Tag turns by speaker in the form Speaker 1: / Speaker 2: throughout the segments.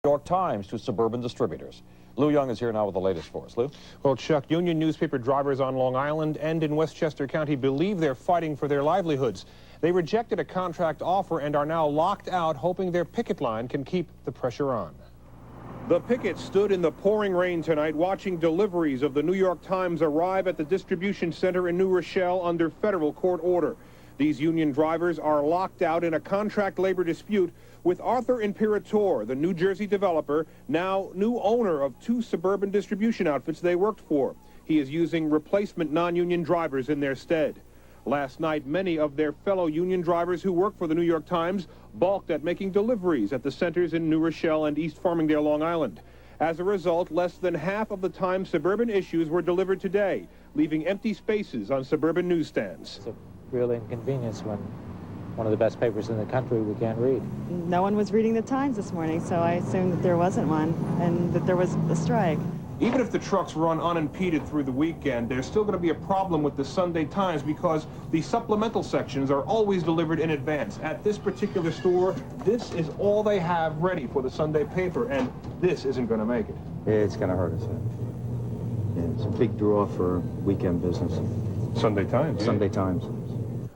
Speaker 1: New York Times to suburban distributors. Lou Young is here now with the latest for us. Lou?
Speaker 2: Well, Chuck, union newspaper drivers on Long Island and in Westchester County believe they're fighting for their livelihoods. They rejected a contract offer and are now locked out, hoping their picket line can keep the pressure on. The pickets stood in the pouring rain tonight watching deliveries of the New York Times arrive at the distribution center in New Rochelle under federal court order. These union drivers are locked out in a contract labor dispute with Arthur Imperatore, the New Jersey developer, now new owner of two suburban distribution outfits they worked for. He is using replacement non-union drivers in their stead. Last night, many of their fellow union drivers who work for the New York Times balked at making deliveries at the centers in New Rochelle and East Farmingdale, Long Island. As a result, less than half of the Times suburban issues were delivered today, leaving empty spaces on suburban newsstands.
Speaker 3: It's a real inconvenience when one of the best papers in the country we can't read.
Speaker 4: No one was reading the Times this morning, so I assumed that there wasn't one and that there was a strike.
Speaker 2: Even if the trucks run unimpeded through the weekend, there's still going to be a problem with the Sunday Times because the supplemental sections are always delivered in advance. At this particular store, this is all they have ready for the Sunday paper, and this isn't going to make it.
Speaker 5: It's going to hurt us. Yeah, it's a big draw for weekend business.
Speaker 2: Sunday Times. Yeah.
Speaker 5: Sunday Times.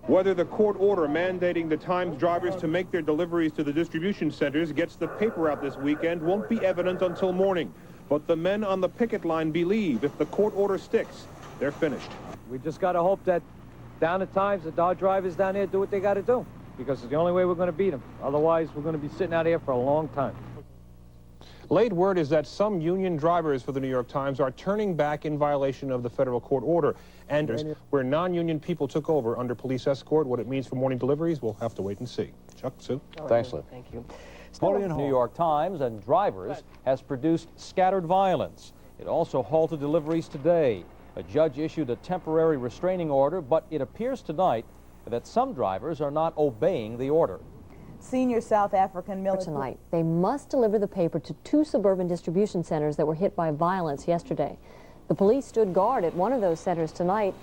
Speaker 2: Whether the court order mandating the Times drivers to make their deliveries to the distribution centers gets the paper out this weekend won't be evident until morning. But the men on the picket line believe if the court order sticks, they're finished.
Speaker 3: We just got to hope that down at Times, the Dodge drivers down there do what they got to do, because it's the only way we're going to beat them. Otherwise, we're going to be sitting out here for a long time.
Speaker 2: Late word is that some union drivers for the New York Times are turning back in violation of the federal court order. And where non-union people took over under police escort, what it means for morning deliveries, we'll have to wait and see. Chuck, Sue?
Speaker 1: Thanks, Lou.
Speaker 6: Thank you.
Speaker 1: New York Times and drivers has produced scattered violence. It also halted deliveries today. A judge issued a temporary restraining order, but it appears tonight that some drivers are not obeying the order.
Speaker 6: Senior South African military.
Speaker 7: Tonight, they must deliver the paper to two suburban distribution centers that were hit by violence yesterday. The police stood guard at one of those centers tonight.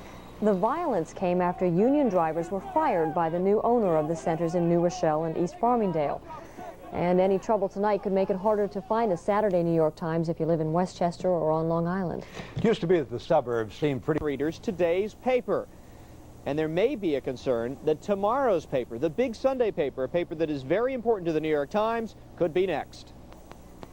Speaker 7: The violence came after union drivers were fired by the new owner of the centers in New Rochelle and East Farmingdale. And any trouble tonight could make it harder to find a Saturday New York Times if you live in Westchester or on Long Island.
Speaker 8: It used to be that the suburbs seemed pretty
Speaker 9: readers today's paper. And there may be a concern that tomorrow's paper, the big Sunday paper, a paper that is very important to the New York Times, could be next.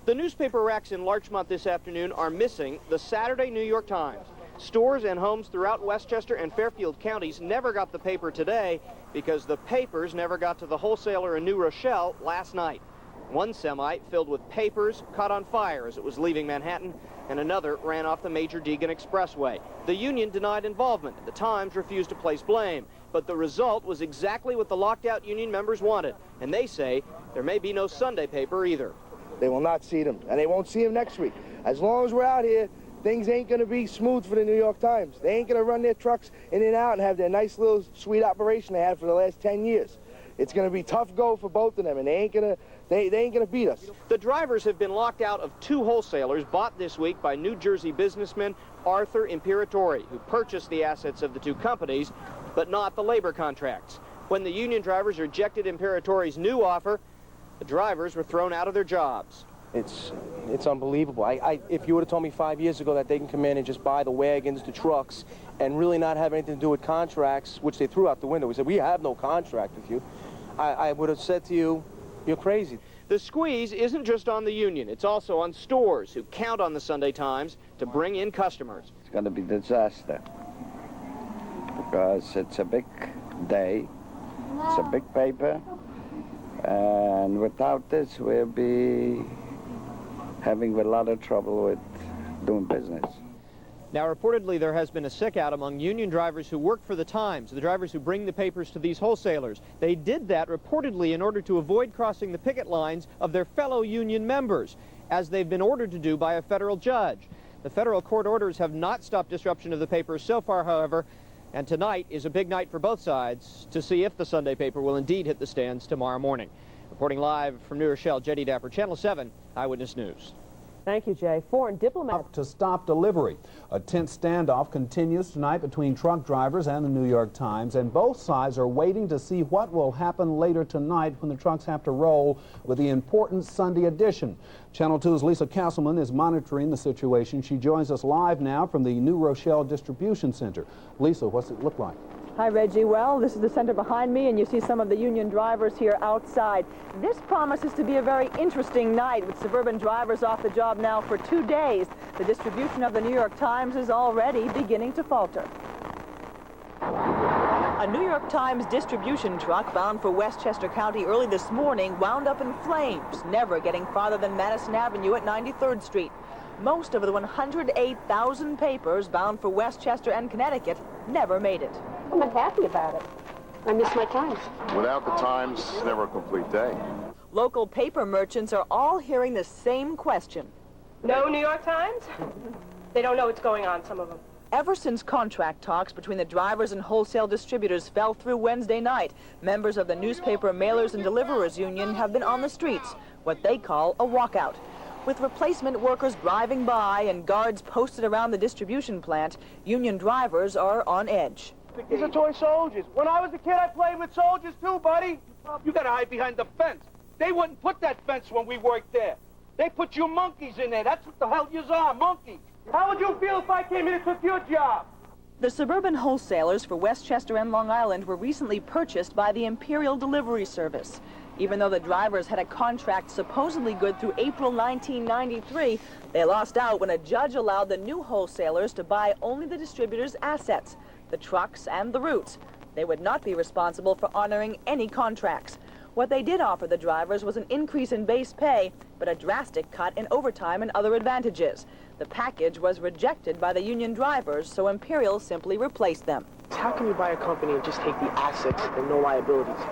Speaker 9: The newspaper racks in Larchmont this afternoon are missing the Saturday New York Times. Stores and homes throughout Westchester and Fairfield counties never got the paper today because the papers never got to the wholesaler in New Rochelle last night. One semi filled with papers caught on fire as it was leaving Manhattan, and another ran off the Major Deegan Expressway. The union denied involvement. The Times refused to place blame, but the result was exactly what the locked-out union members wanted, and they say there may be no Sunday paper either.
Speaker 10: They will not see them, and they won't see them next week. As long as we're out here, things ain't going to be smooth for the New York Times. They ain't going to run their trucks in and out and have their nice little sweet operation they had for the last 10 years. It's going to be tough go for both of them, and they ain't going to beat us.
Speaker 9: The drivers have been locked out of two wholesalers bought this week by New Jersey businessman Arthur Imperatore, who purchased the assets of the two companies, but not the labor contracts. When the union drivers rejected Imperatore's new offer, the drivers were thrown out of their jobs.
Speaker 11: It's unbelievable. If you would have told me 5 years ago that they can come in and just buy the wagons, the trucks, and really not have anything to do with contracts, which they threw out the window. We said, we have no contract with you. I would have said to you, you're crazy.
Speaker 9: The squeeze isn't just on the union. It's also on stores who count on the Sunday Times to bring in customers.
Speaker 12: It's going to be a disaster because it's a big day. It's a big paper. And without this, we'll be having a lot of trouble with doing business.
Speaker 9: Now, reportedly, there has been a sick out among union drivers who work for the Times, the drivers who bring the papers to these wholesalers. They did that reportedly in order to avoid crossing the picket lines of their fellow union members, as they've been ordered to do by a federal judge. The federal court orders have not stopped disruption of the papers so far, however, and tonight is a big night for both sides to see if the Sunday paper will indeed hit the stands tomorrow morning. Reporting live from New Rochelle, J.D. Dapper, Channel 7 Eyewitness News.
Speaker 6: Thank you, Jay. Foreign diplomats
Speaker 13: to stop delivery. A tense standoff continues tonight between truck drivers and the New York Times, and both sides are waiting to see what will happen later tonight when the trucks have to roll with the important Sunday edition. Channel 2's Lisa Castleman is monitoring the situation. She joins us live now from the New Rochelle Distribution Center. Lisa, what's it look like?
Speaker 6: Hi, Reggie. Well, this is the center behind me, and you see some of the union drivers here outside. This promises to be a very interesting night, with suburban drivers off the job now for 2 days. The distribution of the New York Times is already beginning to falter. A New York Times distribution truck bound for Westchester County early this morning wound up in flames, never getting farther than Madison Avenue at 93rd Street. Most of the 108,000 papers bound for Westchester and Connecticut never made it.
Speaker 14: I'm not happy about it. I miss my Times.
Speaker 15: Without the Times, it's never a complete day.
Speaker 6: Local paper merchants are all hearing the same question.
Speaker 14: No New York Times? They don't know what's going on, some of them.
Speaker 6: Ever since contract talks between the drivers and wholesale distributors fell through Wednesday night, members of the Newspaper Mailers and Deliverers Union have been on the streets, what they call a walkout. With replacement workers driving by and guards posted around the distribution plant, union drivers are on edge.
Speaker 10: These are toy soldiers. When I was a kid, I played with soldiers too, buddy. You gotta hide behind the fence. They wouldn't put that fence when we worked there. They put you monkeys in there. That's what the hell yous are, monkeys. How would you feel if I came in and took your job?
Speaker 6: The suburban wholesalers for Westchester and Long Island were recently purchased by the Imperial Delivery Service. Even though the drivers had a contract supposedly good through April 1993, they lost out when a judge allowed the new wholesalers to buy only the distributors' assets, the trucks and the routes. They would not be responsible for honoring any contracts. What they did offer the drivers was an increase in base pay, but a drastic cut in overtime and other advantages. The package was rejected by the union drivers, so Imperial simply replaced them.
Speaker 11: How can you buy a company and just take the assets and no liabilities?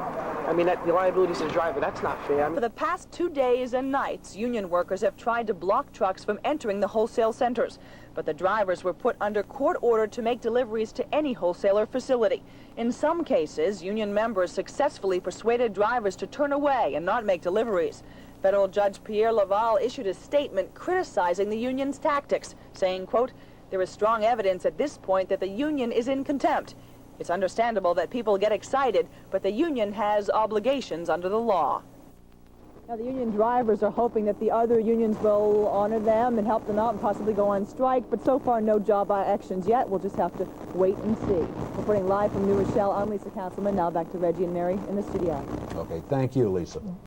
Speaker 11: I mean, the liabilities to the driver, that's not fair.
Speaker 6: For the past 2 days and nights, union workers have tried to block trucks from entering the wholesale centers, but the drivers were put under court order to make deliveries to any wholesaler facility. In some cases, union members successfully persuaded drivers to turn away and not make deliveries. Federal Judge Pierre Laval issued a statement criticizing the union's tactics, saying, quote, "There is strong evidence at this point that the union is in contempt. It's understandable that people get excited, but the union has obligations under the law." Now, the union drivers are hoping that the other unions will honor them and help them out and possibly go on strike, but so far no job actions yet. We'll just have to wait and see. Reporting live from New Rochelle, I'm Lisa Castleman. Now back to Reggie and Mary in the studio.
Speaker 13: Okay, thank you, Lisa.